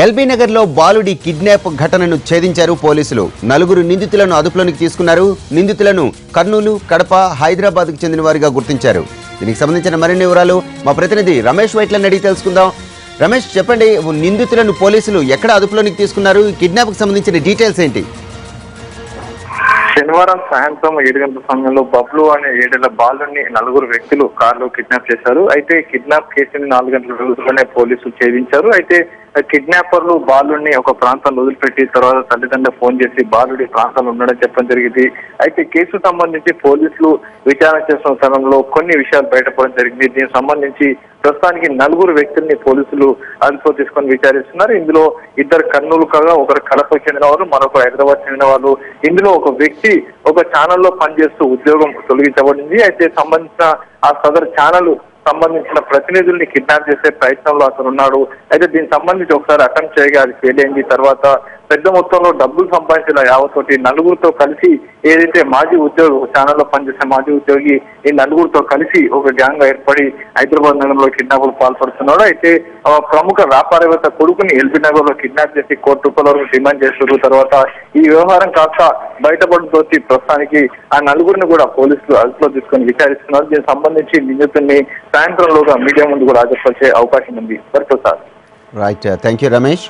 LB Nagar లో బాలుడి kidnap ఘటనను ఛేదించారు పోలీసులు. 4 నిందితులను అదుపులోకి తీసుకున్నారు. నిందితులను కర్నూలు, కడప, హైదరాబాద్ కు చెందిన వారిగా గుర్తించారు. దీనికి సంబంధించిన మరిన్ని వివరాలు మా ప్రతినిధి రమేష్ వైట్లను అడిగి తెలుసుకుందాం. రమేష్, చెప్పండి, నిందితులను పోలీసులు ఎక్కడ అదుపులోకి తీసుకున్నారు? కిడ్నాప్ కు సంబంధించిన డీటెయిల్స్ ఏంటి? శనివారం సాయంత్రం 7 గంటల సమయంలో బబ్లు అనే 7 ఏళ్ల బాలుని 4 వ్యక్తులు కారులో కిడ్నాప్ చేశారు. అయితే కిడ్నాప్ కేసుని 4 గంటల రోజుల్లోనే పోలీసులు ఛేదించారు. అయితే కిడ్నాపర్లు బాలుని ఒక ప్రాంతాన్ని వదిలిపెట్టి తర్వాత తల్లిదండ్రులు ఫోన్ చేసి బాలుడి ప్రాంతంలో ఉండడం చెప్పడం జరిగింది. అయితే కేసు సంబంధించి పోలీసులు విచారణ చేస్తున్న సమయంలో కొన్ని విషయాలు బయటపడడం జరిగింది. దీనికి సంబంధించి ప్రస్తుతానికి 4 వ్యక్తుల్ని పోలీసులు అదుపులో తీసుకొని విచారిస్తున్నారు. ఇందులో 2 కర్నూలు కాగా, ఒకరు కడపకు చెందిన వారు, మరొకరు హైదరాబాద్ చెందిన వాళ్ళు. ఇందులో ఒక వ్యక్తి ఒక ఛానల్లో పనిచేస్తూ ఉద్యోగం తొలగించబడింది. అయితే సంబంధించిన ఆ సదరు ఛానల్ సంబంధించిన ప్రతినిధుల్ని కిడ్నాప్ చేసే ప్రయత్నంలో అతను ఉన్నాడు. అయితే దీనికి సంబంధించి ఒకసారి అటెంప్ట్ చేయగా అది ఫెయిల్ అయింది. తర్వాత పెద్ద మొత్తంలో డబ్బులు సంపాదించిన యావతోటి 4గురితో కలిసి ఏదైతే మాజీ ఉద్యోగి ఛానల్లో పనిచేసే మాజీ ఉద్యోగి ఈ 4గురితో కలిసి ఒక గ్యాంగ్ ఏర్పడి హైదరాబాద్ నగరంలో కిడ్నాప్ పాల్పడుతున్నాడు. అయితే ప్రముఖ వ్యాపారవేత్త కొడుకుని ఎల్బీ నగర్ లో కిడ్నాప్ చేసి ₹1 కోటి వరకు డిమాండ్ చేస్తున్నారు. తర్వాత ఈ వ్యవహారం కాస్త బయటపడంతో ప్రస్తుతానికి ఆ 4గురిని కూడా పోలీసులు అదుపులో తీసుకొని విచారిస్తున్నారు. దీనికి సంబంధించి నిందితుల్ని సాయంత్రంలోగా మీడియా ముందు కూడా హాజరుపరిచే అవకాశం ఉంది. Sir right, thank you Ramesh.